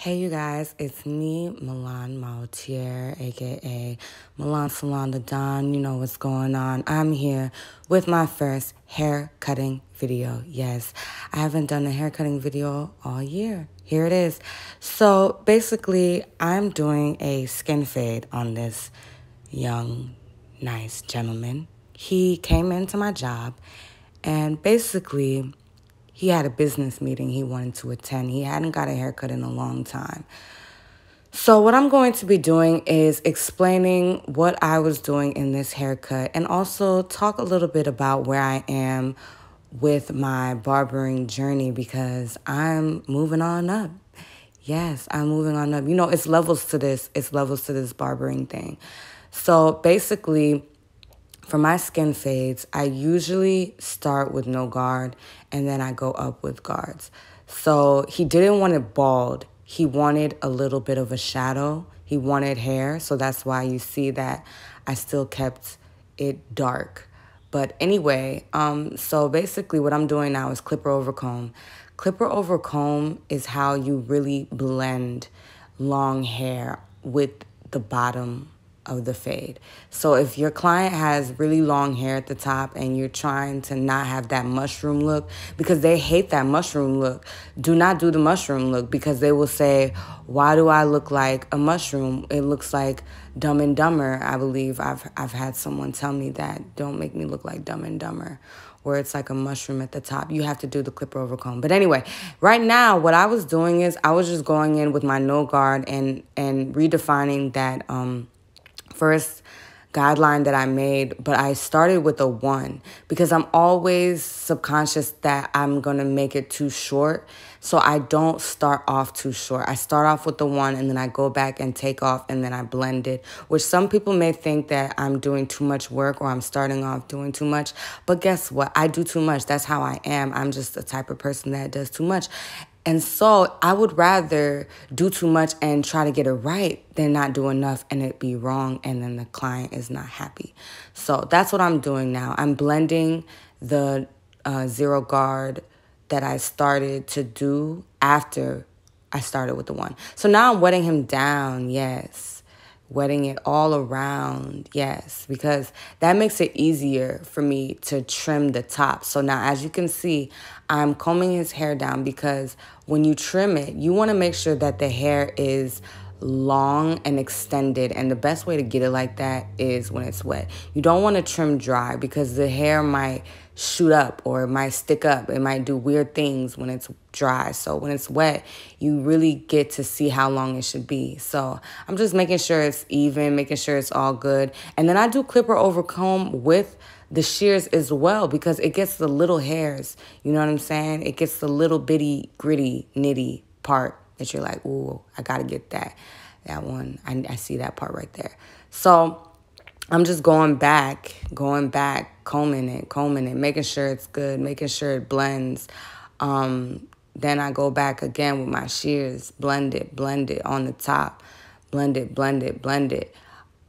Hey you guys, it's me, Milan Mautier, aka Milan Salon the Don. You know what's going on. I'm here with my first hair cutting video. Yes, I haven't done a hair cutting video all year. Here it is. So basically, I'm doing a skin fade on this young, nice gentleman. He came into my job and basically he had a business meeting he wanted to attend. He hadn't got a haircut in a long time. So what I'm going to be doing is explaining what I was doing in this haircut and also talk a little bit about where I am with my barbering journey because I'm moving on up. Yes, I'm moving on up. You know, it's levels to this. It's levels to this barbering thing. So basically, for my skin fades, I usually start with no guard and then I go up with guards. So he didn't want it bald. He wanted a little bit of a shadow. He wanted hair. So that's why you see that I still kept it dark. But anyway, so basically what I'm doing now is clipper over comb. Clipper over comb is how you really blend long hair with the bottom of the fade. So if your client has really long hair at the top and you're trying to not have that mushroom look, because they hate that mushroom look, do not do the mushroom look because they will say, why do I look like a mushroom? It looks like Dumb and Dumber. I believe I've had someone tell me that, don't make me look like Dumb and Dumber, where it's like a mushroom at the top. You have to do the clipper over comb. But anyway, right now, what I was doing is I was just going in with my no guard and redefining that first guideline that I made, but I started with a 1 because I'm always subconscious that I'm going to make it too short. So I don't start off too short. I start off with the 1 and then I go back and take off and then I blend it, which some people may think that I'm doing too much work or I'm starting off doing too much. But guess what? I do too much. That's how I am. I'm just the type of person that does too much. And so I would rather do too much and try to get it right than not do enough and it be wrong and then the client is not happy. So that's what I'm doing now. I'm blending the zero guard that I started to do after I started with the 1. So now I'm wetting him down, yes. Wetting it all around, yes, because that makes it easier for me to trim the top. So now, as you can see, I'm combing his hair down because when you trim it, you want to make sure that the hair is long and extended, and the best way to get it like that is when it's wet. You don't want to trim dry because the hair might shoot up or it might stick up. It might do weird things when it's dry. So when it's wet, you really get to see how long it should be. So I'm just making sure it's even, making sure it's all good. And then I do clipper over comb with the shears as well because it gets the little hairs. You know what I'm saying? It gets the little bitty, gritty, nitty part that you're like, ooh, I got to get that one. I see that part right there. So I'm just going back, combing it, making sure it's good, making sure it blends. Then I go back again with my shears, blend it on the top, blend it.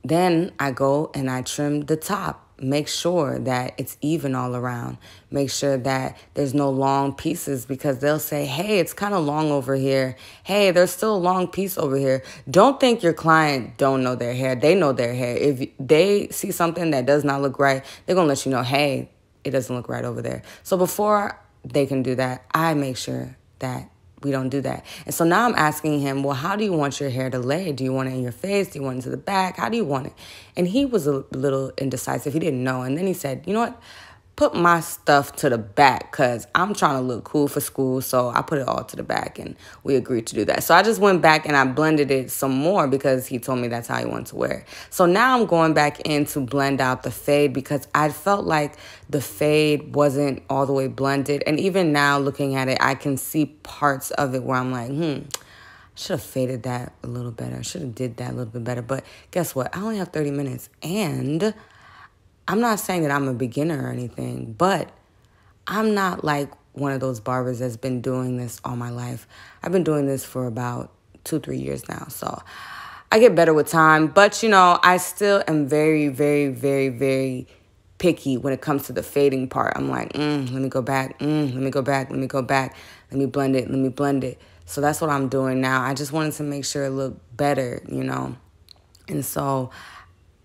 Then I go and I trim the top. Make sure that it's even all around. Make sure that there's no long pieces because they'll say, hey, it's kind of long over here. Hey, there's still a long piece over here. Don't think your client don't know their hair. They know their hair. If they see something that does not look right, they're going to let you know, hey, it doesn't look right over there. So before they can do that, I make sure that we don't do that. And so now I'm asking him, well, how do you want your hair to lay? Do you want it in your face? Do you want it to the back? How do you want it? And he was a little indecisive. He didn't know. And then he said, you know what? Put my stuff to the back because I'm trying to look cool for school. So I put it all to the back and we agreed to do that. So I just went back and I blended it some more because he told me that's how he wanted to wear it. So now I'm going back in to blend out the fade because I felt like the fade wasn't all the way blended. And even now looking at it, I can see parts of it where I'm like, I should have faded that a little better. I should have did that a little bit better. But guess what? I only have 30 minutes and I'm not saying that I'm a beginner or anything, but I'm not like one of those barbers that's been doing this all my life. I've been doing this for about 2-3 years now. So I get better with time. But, you know, I still am very, very, very, very picky when it comes to the fading part. I'm like, let me go back. Let me go back. Let me blend it. So that's what I'm doing now. I just wanted to make sure it looked better, you know. And so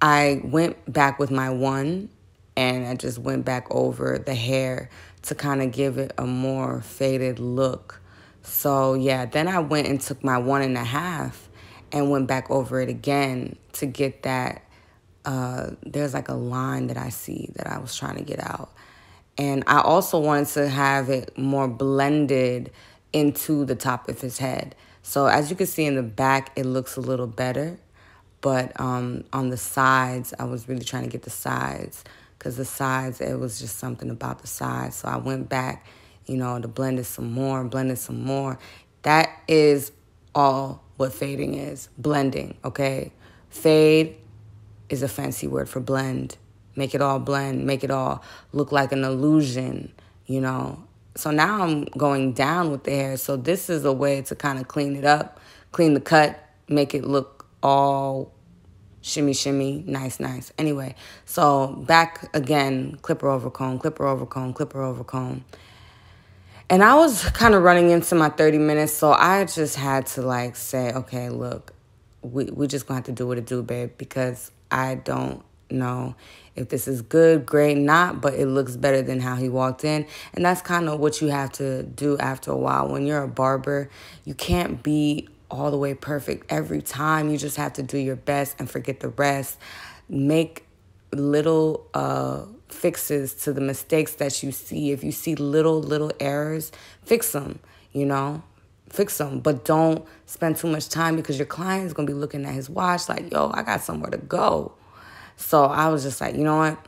I went back with my one, and I just went back over the hair to kind of give it a more faded look. So yeah, then I went and took my 1.5 and went back over it again to get that. There's like a line that I see that I was trying to get out. And I also wanted to have it more blended into the top of his head. So as you can see in the back, it looks a little better. But on the sides, I was really trying to get the sides, because the sides, it was just something about the sides. So I went back, you know, to blend it some more, blend it some more. That is all what fading is, blending, okay? Fade is a fancy word for blend. Make it all blend, make it all look like an illusion, you know? So now I'm going down with the hair. So this is a way to kind of clean it up, clean the cut, make it look all shimmy, shimmy, nice, nice. Anyway, so back again, clipper over comb, clipper over comb, clipper over comb. And I was kind of running into my 30 minutes, so I just had to like say, okay, look, we just gonna have to do what it do, babe, because I don't know if this is good, great, not, but it looks better than how he walked in. And that's kind of what you have to do after a while. When you're a barber, you can't be all the way perfect every time. You just have to do your best and forget the rest. Make little fixes to the mistakes that you see. If you see little errors, fix them, you know. Fix them, but don't spend too much time, because your client is going to be looking at his watch like, yo, I got somewhere to go. So I was just like, you know what?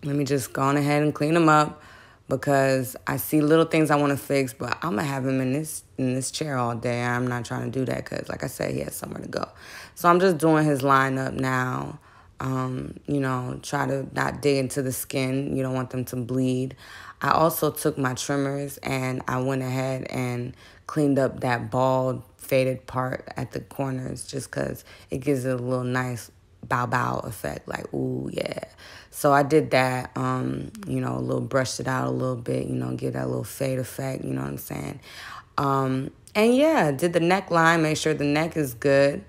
Let me just go on ahead and clean him up, because I see little things I want to fix, but I'm going to have him in this chair all day. I'm not trying to do that because, like I said, he has somewhere to go. So I'm just doing his lineup now. You know, try to not dig into the skin. You don't want them to bleed. I also took my trimmers and I went ahead and cleaned up that bald, faded part at the corners, just because it gives it a little nice bow effect, like, ooh, yeah. So I did that, you know, a little brushed it out a little bit, you know, give that little fade effect, you know what I'm saying? And yeah, did the neckline, make sure the neck is good.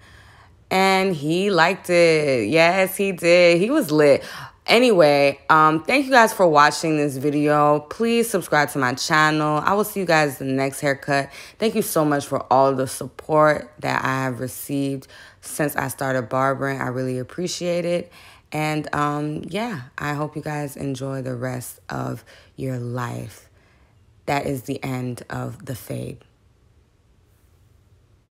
And he liked it. Yes, he did. He was lit. Anyway, thank you guys for watching this video. Please subscribe to my channel. I will see you guys in the next haircut. Thank you so much for all the support that I have received since I started barbering. I really appreciate it. And yeah, I hope you guys enjoy the rest of your life. That is the end of the fade.